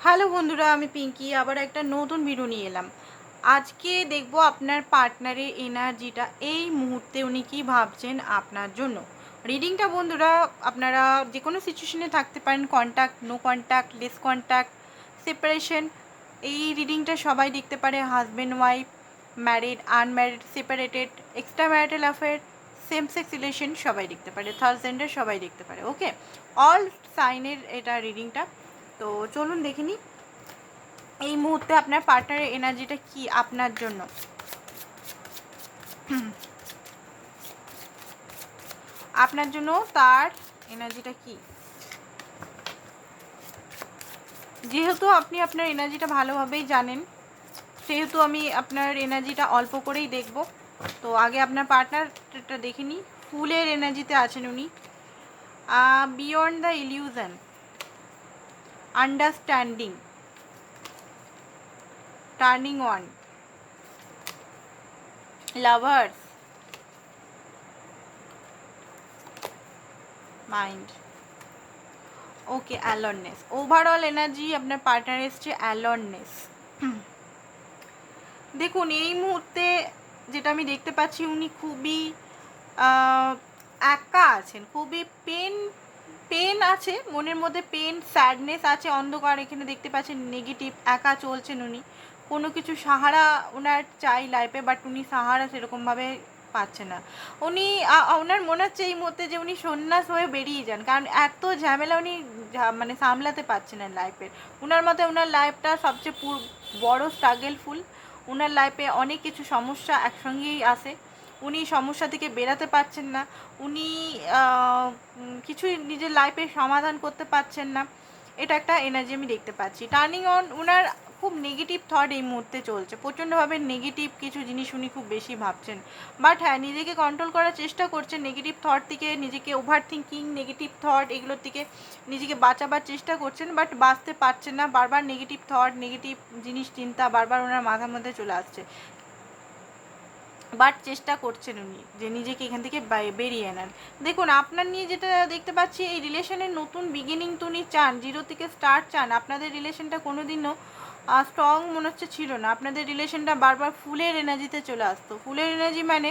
Hello বন্ধুরা, আমি পিঙ্কি আবার একটা নতুন ভিডিও নিয়ে এলাম। আজকে দেখব আপনার পার্টনারের এনার্জিটা এই মুহূর্তে উনি কী ভাবছেন আপনার জন্য। রিডিংটা বন্ধুরা আপনারা যে কোনো সিচুয়েশনে থাকতে পারেন, contact, no contact, less contact, separation. এই রিডিংটা সবাই দেখতে পারে, husband wife, married, unmarried, separated, extra marital affair, same sex relation সবাই দেখতে পারে, থার্ড জেন্ডার সবাই দেখতে পারে। ওকে, অল সাইনের এটা রিডিংটা। তো চলুন দেখে নিই এই মুহূর্তে আপনার পার্টনারের এনার্জিটা কি আপনার জন্য। আপনার জন্য তার এনার্জিটা কি। যেহেতু আপনি আপনার এনার্জিটা ভালোভাবেই জানেন, সেহেতু আমি আপনার এনার্জিটা অল্প করেই দেখব। তো আগে আপনার পার্টনারটা দেখে নিই। ফুলের এনার্জিতে আছেন উনি। Beyond the illusion, understanding, turning on, lovers, mind. Okay, aloneness. Overall energy আপনার পার্টনার এসছে অ্যালোননেস। দেখুন এই মুহূর্তে যেটা আমি দেখতে পাচ্ছি, উনি খুবই একা আছেন, খুবই পেন আছে মনের মধ্যে, পেন, স্যাডনেস আছে, অন্ধকার এখানে দেখতে পাচ্ছেন, নেগেটিভ, একা চলছেন উনি। কোনো কিছু সাহারা ওনার চাই লাইফে, বাট উনি সাহারা সেরকমভাবে পাচ্ছে না। উনি ওনার মনে হচ্ছে এই মুহূর্তে যে উনি সন্ন্যাস হয়ে বেরিয়ে যান, কারণ এত ঝামেলা উনি মানে সামলাতে পারছেন না লাইফের। ওনার মতে ওনার লাইফটা সবচেয়ে বড় স্ট্রাগলফুল। ওনার লাইফে অনেক কিছু সমস্যা একসঙ্গেই আসে, উনি সমস্যা থেকে বেরাতে পারছেন না, উনি কিছুই নিজের লাইফে সমাধান করতে পারছেন না। এটা একটা এনার্জি আমি দেখতে পাচ্ছি। টার্নিং অন, ওনার খুব নেগেটিভ থট এই মুহূর্তে চলছে, প্রচণ্ডভাবে নেগেটিভ কিছু জিনিস উনি খুব বেশি ভাবছেন। বাট হ্যাঁ, নিজেকে কন্ট্রোল করার চেষ্টা করছেন, নেগেটিভ থট থেকে নিজেকে, ওভার থিঙ্কিং, নেগেটিভ থট এগুলোর থেকে নিজেকে বাঁচাবার চেষ্টা করছেন, বাট বাঁচতে পারছেন না। বারবার নেগেটিভ থট, নেগেটিভ জিনিস চিন্তা বারবার ওনার মাথার মধ্যে চলে আসছে, বাট চেষ্টা করছেন উনি যে নিজেকে এখান থেকে বেরিয়ে আনার। দেখুন আপনার নিয়ে যেটা দেখতে পাচ্ছি, এই রিলেশনের নতুন বিগিনিং তো উনি চান, জিরো থেকে স্টার্ট চান। আপনাদের রিলেশনটা কোনো দিনও স্ট্রং মনে হচ্ছে ছিল না, আপনাদের রিলেশনটা বারবার ফুলের এনার্জিতে চলে আসতো। ফুলের এনার্জি মানে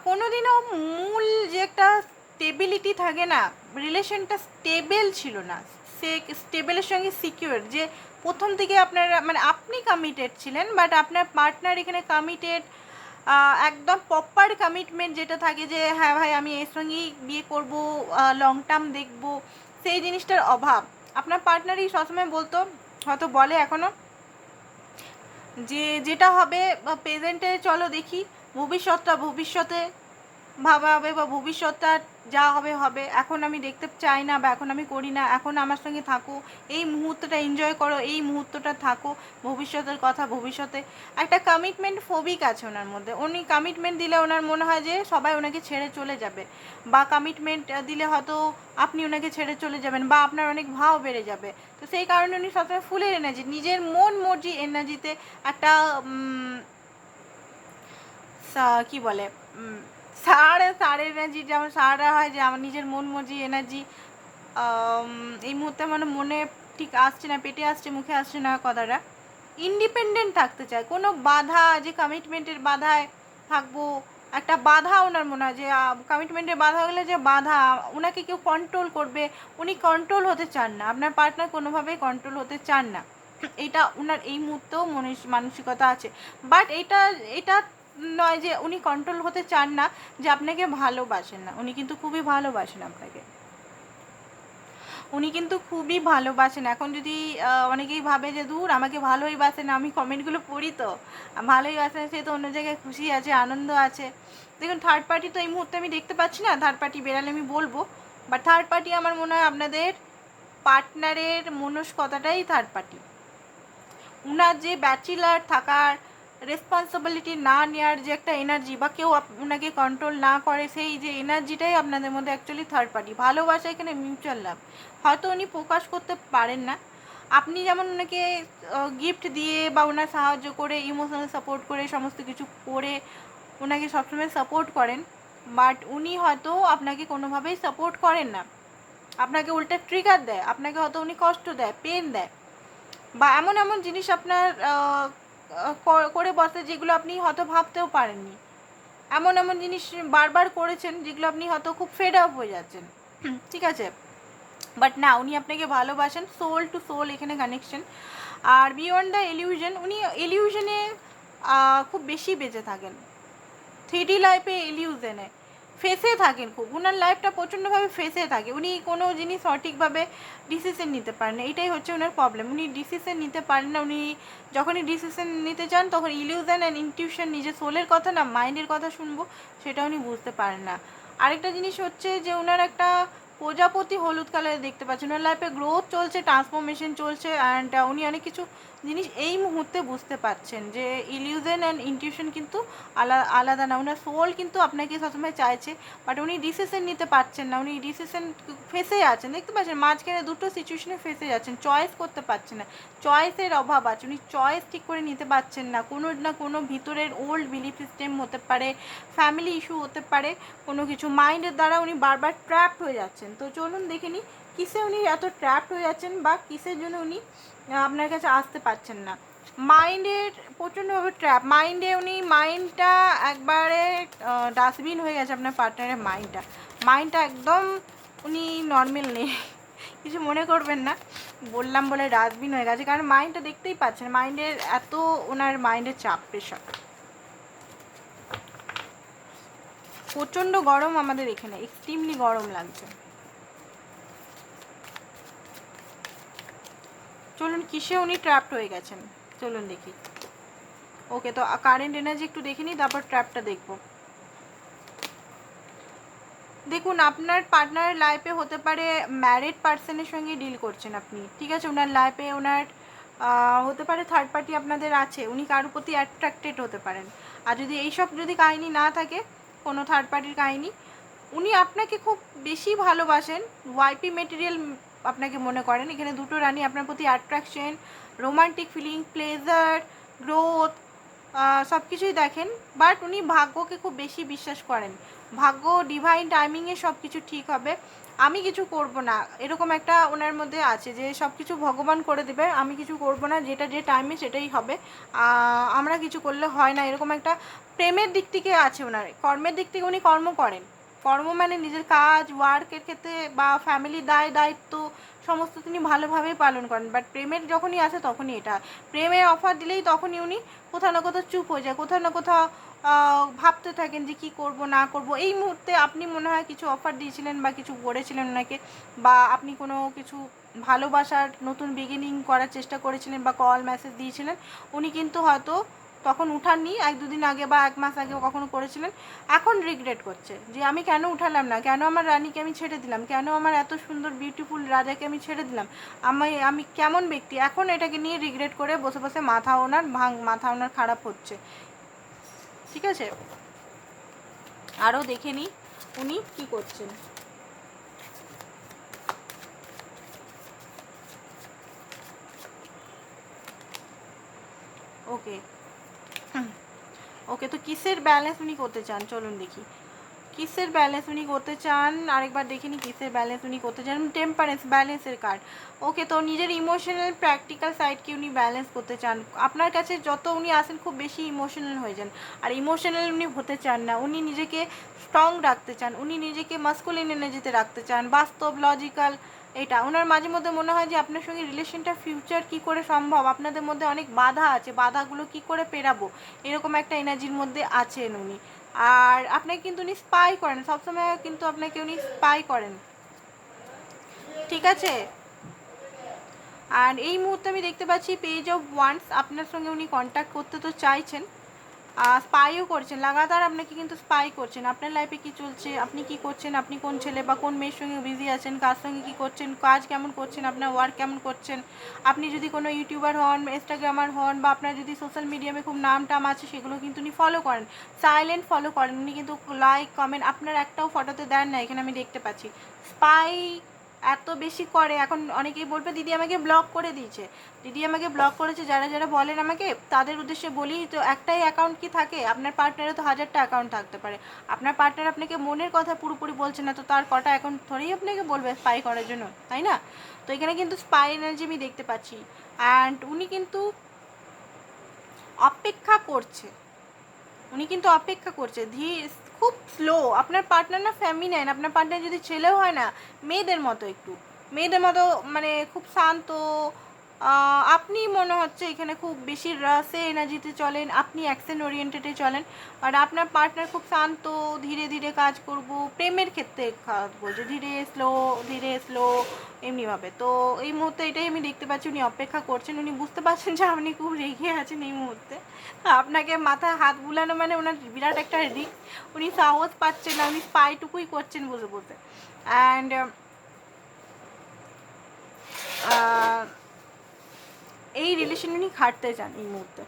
কোনো দিনও মূল যে একটা স্টেবিলিটি থাকে না, রিলেশনটা স্টেবল ছিল না। সে স্টেবলের সঙ্গে সিকিউর, যে প্রথম থেকে আপনারা মানে আপনি কমিটেড ছিলেন, বাট আপনার পার্টনার এখানে কমিটেড, একদম প্রপার কমিটমেন্ট যেটা থাকে যে হ্যাঁ ভাই আমি এর সঙ্গেই বিয়ে করব, লং টার্ম দেখব, সেই জিনিসটার অভাব। আপনার পার্টনারই সবসময় বলতো, হয়তো বলে এখনও, যে যেটা হবে প্রেজেন্টে চলো দেখি, ভবিষ্যতে ভাবা হবে, বা ভবিষ্যৎটা যা হবে হবে, এখন আমি দেখতে চাই না, বা এখন আমি করি না, এখন আমার সঙ্গে থাকো, এই মুহূর্তটা এনজয় করো, এই মুহূর্তটা থাকো, ভবিষ্যতের কথা ভবিষ্যতে। একটা কমিটমেন্ট ফোবিক আছে ওনার মধ্যে। উনি কমিটমেন্ট দিলে ওনার মনে হয় যে সবাই ওনাকে ছেড়ে চলে যাবে, বা কমিটমেন্ট দিলে হয়তো আপনি ওনাকে ছেড়ে চলে যাবেন, বা আপনার অনেক ভাও বেড়ে যাবে। তো সেই কারণে উনি সবসময় ফুলের এনার্জি, নিজের মন মর্জি এনার্জিতে একটা কি বলে, সাড়ের এনার্জি, যেমন সাড়া হয় যে আমার নিজের মন মর্জি এনার্জি। এই মুহূর্তে মানে মনে ঠিক আসছে না, পেটে আসছে, মুখে আসছে না কথাটা। ইন্ডিপেন্ডেন্ট থাকতে চায়, কোনো বাধা, যে কমিটমেন্টের বাধায় থাকবো, একটা বাধা ওনার মনে হয় যে কমিটমেন্টের বাধা হলে যে বাধা, ওনাকে কেউ কন্ট্রোল করবে, উনি কন্ট্রোল হতে চান না, আপনার পার্টনার কোনোভাবেই কন্ট্রোল হতে চান না। এটা ওনার এই মুহূর্তেও মানসিকতা আছে। বাট এটা নয় যে উনি কন্ট্রোল হতে চান না, যে আপনাকে ভালোবাসেন না, উনি কিন্তু খুবই ভালোবাসেন আপনাকে, উনি কিন্তু খুবই ভালোবাসেন। এখন যদি অনেকেই ভাবে যে দূর আমাকে ভালোই বাসে না, আমি কমেন্টগুলো পড়ি তো, ভালোই বাসে, সে তো অন্য জায়গায় খুশি আছে, আনন্দ আছে। দেখুন থার্ড পার্টি তো এই মুহূর্তে আমি দেখতে পাচ্ছি না, থার্ড পার্টি বেরালে আমি বলবো, বাট থার্ড পার্টি আমার মনে হয় আপনাদের পার্টনারের মনস্কতাটাই থার্ড পার্টি। উনার যে ব্যাচেলার থাকার, রেসপন্সিবিলিটি না নেওয়ার যে একটা এনার্জি, বা কেউ ওনাকে কন্ট্রোল না করে, সেই যে এনার্জিটাই আপনাদের মধ্যে অ্যাকচুয়ালি থার্ড পার্টি। ভালোবাসা এখানে মিউচুয়াল লাভ, হয়তো উনি প্রকাশ করতে পারেন না। আপনি যেমন ওনাকে গিফট দিয়ে বা ওনার সাহায্য করে, ইমোশনাল সাপোর্ট করে, সমস্ত কিছু করে ওনাকে সবসময় সাপোর্ট করেন, বাট উনি হয়তো আপনাকে কোনোভাবেই সাপোর্ট করেন না, আপনাকে উল্টা ট্রিগার দেয়, আপনাকে হয়তো উনি কষ্ট দেয়, পেন দেয়। বা এমন এমন জিনিস আপনার করে বসে যেগুলো আপনি হয়তো ভাবতেও পারেননি, এমন এমন জিনিস বারবার করেছেন যেগুলো আপনি হয়তো খুব ফেড আপ হয়ে যাচ্ছেন, ঠিক আছে? বাট না, উনি আপনাকে ভালোবাসেন, সোল টু সোল এখানে কানেকশন। আর বিয়ন্ড দ্য ইলিউশন, উনি ইলিউশনে খুব বেশি বেঁচে থাকেন, 3D লাইফে ইলিউশনে ফেসে থাকেন খুব, ওনার লাইফটা প্রচণ্ডভাবে ফেসে থাকে, উনি কোনো জিনিস সঠিকভাবে ডিসিশন নিতে পারেন না, এটাই হচ্ছে ওনার প্রবলেম, উনি ডিসিশন নিতে পারেন না। উনি যখনই ডিসিশন নিতে চান তখন ইলিউশন অ্যান্ড ইনটিউশন, নিজের সোলের কথা না মাইন্ডের কথা শুনবো, সেটা উনি বুঝতে পারেন না। আরেকটা জিনিস হচ্ছে যে ওনার একটা প্রজাপতি হলুদ কালারে দেখতে পাচ্ছেন, ওনার লাইফে গ্রোথ চলছে, ট্রান্সফরমেশন চলছে, অ্যান্ড উনি অনেক কিছু জিনিস এই মুহূর্তে বুঝতে পারছেন যে ইলিউশন অ্যান্ড ইনটিউশন কিন্তু আলাদা না। ওনার সোল কিন্তু আপনাকে সবসময় চাইছে, বাট উনি ডিসিশন নিতে পারছেন না, উনি ডিসিশন ফেসে আছেন, দেখতে পাচ্ছেন মাঝখানে দুটো সিচুয়েশনে ফেসে যাচ্ছেন, চয়েস করতে পারছেন না, চয়েসের অভাব আছে, উনি চয়েস ঠিক করে নিতে পারছেন না, কোনো না কোনো ভিতরের ওল্ড বিলিফ সিস্টেম হতে পারে, ফ্যামিলি ইস্যু হতে পারে, কোনো কিছু মাইন্ডের দ্বারা উনি বারবার ট্র্যাপড হয়ে যাচ্ছেন। তো চলুন দেখে নিই কিসে উনি এত ট্র্যাপড হয়ে যাচ্ছেন বা কিসের জন্য উনি আপনার কাছে আসতে পারছেন না। মাইন্ডের প্রচণ্ডভাবে ট্র্যাপ, মাইন্ডে উনি মাইন্ডটা একবারে ডাস্টবিন হয়ে গেছে, আপনার পার্টনারের মাইন্ডটা একদম উনি নর্মাল নেই, কিছু মনে করবেন না বললাম বলে, ডাস্টবিন হয়ে গেছে, কারণ মাইন্ডটা দেখতেই পাচ্ছেন, মাইন্ডের এত ওনার মাইন্ডের চাপ প্রেশার, প্রচণ্ড গরম আমাদের এখানে, এক্সট্রিমলি গরম লাগছে। চলুন কিসে উনি ট্র্যাপড হয়ে গেছেন, চলুন দেখি। ওকে, তো কারেন্ট এনার্জি একটু দেখে নিই, তারপর ট্র্যাপটা দেখব। দেখুন, আপনার পার্টনারের লাইফে হতে পারে ম্যারিড পার্সনের সঙ্গে ডিল করছেন আপনি, ঠিক আছে? ওনার লাইফে ওনার হতে পারে থার্ড পার্টি আপনাদের আছে, উনি কারোর প্রতি অ্যাট্রাক্টেড হতে পারেন। আর যদি এইসব যদি কাহিনী না থাকে, কোনো থার্ড পার্টির কাহিনী, উনি আপনাকে খুব বেশি ভালোবাসেন, ওয়াইপি মেটেরিয়াল আপনাকে মনে করেন, এখানে দুটো রানী, আপনার প্রতি attraction, romantic feeling, pleasure, growth, সব কিছুই দেখেন। বাট উনি ভাগ্যকে খুব বেশি বিশ্বাস করেন, ভাগ্য ডিভাইন টাইমিংয়ে সব কিছু ঠিক হবে, আমি কিছু করব না, এরকম একটা ওনার মধ্যে আছে যে সব কিছু ভগবান করে দেবে, আমি কিছু করব না, যেটা যে টাইমে সেটাই হবে, আমরা কিছু করলে হয় না, এরকম একটা প্রেমের দিক থেকে আছে ওনার। কর্মের দিক থেকে উনি কর্ম করেন, কর্ম মানে নিজের কাজ, ওয়ার্কের ক্ষেত্রে বা ফ্যামিলির দায়িত্ব সমস্ত তিনি ভালোভাবেই পালন করেন। বাট প্রেমের যখনই আসে তখনই এটা, প্রেমের অফার দিলেই তখনই উনি কোথাও না কোথাও চুপ হয়ে যায়, কোথাও না কোথাও ভাবতে থাকেন যে কি করব না করব। এই মুহূর্তে আপনি মনে হয় কিছু অফার দিয়েছিলেন বা কিছু করেছিলেন ওনাকে, বা আপনি কোনো কিছু ভালোবাসার নতুন বিগিনিং করার চেষ্টা করেছিলেন বা কল মেসেজ দিয়েছিলেন, উনি কিন্তু হয়তো তখন উঠাননি, 1-2 দিন আগে বা 1 মাস আগে কখনো করেছিলেন, এখন রিগ্রেট করছে যে আমি কেন উঠালাম না, কেন আমার রানীকে আমি ছেড়ে দিলাম, কেন আমার এত সুন্দর বিউটিফুল রাজাকে আমি ছেড়ে দিলাম, আমি কেমন ব্যক্তি, এখন এটাকে নিয়ে রিগ্রেট করে বসে বসে মাথা ওনার খারাপ হচ্ছে, ঠিক আছে? আরও দেখে নিই উনি কি করছেন। ওকে, ওকে, তো কিসের ব্যালেন্স উনি করতে চান, চলুন দেখি কিসের ব্যালেন্স উনি করতে চান, আরেকবার দেখিনি কিসের ব্যালেন্স উনি করতে চান। টেম্পারেন্স, ব্যালেন্সের কার্ড। ওকে, তো নিজের ইমোশনাল প্র্যাকটিক্যাল সাইডকে উনি ব্যালেন্স করতে চান, আপনার কাছে যত উনি আসেন খুব বেশি ইমোশনাল হয়ে যান, আর ইমোশনাল উনি হতে চান না, উনি নিজেকে স্ট্রং রাখতে চান, উনি নিজেকে মাস্কুলিন এনার্জিতে রাখতে চান, বাস্তব লজিক্যাল, এটা ওনার মাঝে মধ্যে মনে হয় যে আপনার সঙ্গে রিলেশনটা ফিউচার কি করে সম্ভব, আপনাদের মধ্যে অনেক বাধা আছে, বাধাগুলো কি করে পেরাবো, এরকম একটা এনার্জির মধ্যে আছেন উনি। আর আপনাকে কিন্তু উনি স্পাই করেন, সবসময় কিন্তু আপনাকে উনি স্পাই করেন, ঠিক আছে? আর এই মুহূর্তে আমি দেখতে পাচ্ছি পেজ অফ ওয়ান্স, আপনার সঙ্গে উনি কন্ট্যাক্ট করতে তো চাইছেন, স্পাইও করছেন, লাগাতার আপনাকে কিন্তু স্পাই করছেন, আপনার লাইফে কি চলছে, আপনি কি করছেন, আপনি কোন ছেলে বা কোন মেয়ের সঙ্গে বিজি আছেন, কার সঙ্গে কী করছেন, কাজ কেমন করছেন, আপনার ওয়ার্ক কেমন করছেন, আপনি যদি কোনো ইউটিউবার হন, ইনস্টাগ্রামার হন, বা আপনার যদি সোশ্যাল মিডিয়ামে খুব নাম টাম আছে, সেগুলো কিন্তু উনি ফলো করেন, সাইলেন্ট ফলো করেন, উনি কিন্তু লাইক কমেন্ট আপনার একটাও ফটোতে দেন না, এখানে আমি দেখতে পাচ্ছি। স্পাই এত বেশি করে, এখন অনেকেই বলবে দিদি আমাকে ব্লক করে দিয়েছে, দিদি আমাকে ব্লক করেছে, যারা যারা বলেন আমাকে তাদের উদ্দেশ্যে বলি, তো একটাই অ্যাকাউন্ট কি থাকে, আপনার পার্টনারে তো 1000টা অ্যাকাউন্ট থাকতে পারে, আপনার পার্টনার আপনাকে মনের কথা পুরোপুরি বলছে না, তো তার কটা অ্যাকাউন্ট ধরেই আপনাকে বলবে স্পাই করার জন্য, তাই না? তো এখানে কিন্তু স্পাই এনার্জি আমি দেখতে পাচ্ছি। অ্যান্ড উনি কিন্তু অপেক্ষা করছে, উনি কিন্তু অপেক্ষা করছে খুব স্লো। আপনার পার্টনার না ফেমিনাইন, আপনার পার্টনার যদি ছেলেও হয় না, মেয়েদের মতো একটু, মেয়েদের মতো মানে খুব শান্ত। আপনি মনে হচ্ছে এখানে খুব বেশি রাসে এনার্জিতে চলেন, আপনি অ্যাকশন ওরিয়েন্টেডে চলেন। আর আপনার পার্টনার খুব শান্ত, ধীরে ধীরে কাজ করব, প্রেমের ক্ষেত্রে কাজ বলছে, ধীরে স্লো এমনিভাবে। তো এই মুহূর্তে এটাই আমি দেখতে পাচ্ছি, উনি অপেক্ষা করছেন, উনি বুঝতে পারছেন যে আপনি খুব রেগে আছেন এই মুহূর্তে। আপনাকে মাথায় হাত বুলানো মানে ওনার বিরাট একটা রিস্ক, উনি সাহস পাচ্ছেন না, উনি স্পাইটুকুই করছেন বসে বসে। অ্যান্ড এই রিলেশন উনি খাটতে চান এই মুহূর্তে।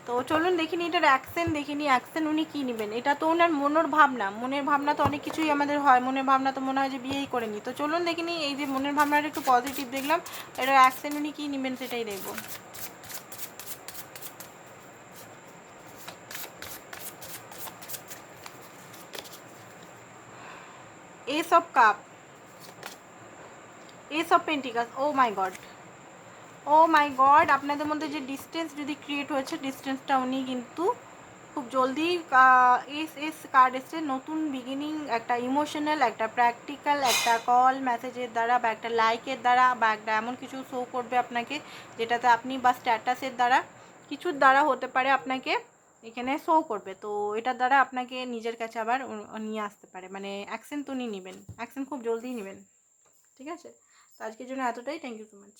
তো চলুন দেখিনি এটার অ্যাকশন, দেখিনি অ্যাকশন উনি কী নেবেন। এটা তো ওনার মনের ভাবনা, মনের ভাবনা তো অনেক কিছুই আমাদের হয়, মনের ভাবনা তো মনে হয় যে বিয়েই করে নি। তো চলুন দেখিনি, এই যে মনের ভাবনাটা একটু পজিটিভ দেখলাম, এটার অ্যাকশন উনি কী নেবেন সেটাই দেখব। Ace of cup, ace of pentacles, oh my god, oh my god, আপনাদের মধ্যে যে ডিস্টেন্স যদি ক্রিয়েট হয়েছে, ডিস্টেন্সটা উনি কিন্তু খুব জলদি এস কার্ড এসছে, নতুন বিগিনিং, একটা ইমোশনাল, একটা প্র্যাকটিক্যাল, একটা কল মেসেজের দ্বারা বা একটা লাইকের দ্বারা বা একটা এমন কিছু শো করবে আপনাকে যেটাতে আপনি বা স্ট্যাটাসের দ্বারা কিছুর দ্বারা হতে পারে আপনাকে এখানে শো করবে। তো এটার দ্বারা আপনাকে নিজের কাছে আবার নিয়ে আসতে পারে, মানে অ্যাকশন তো উনি নেবেন, অ্যাকশন খুব জলদিই নেবেন। ঠিক আছে, তো আজকের জন্য এতটাই। Thank you so much.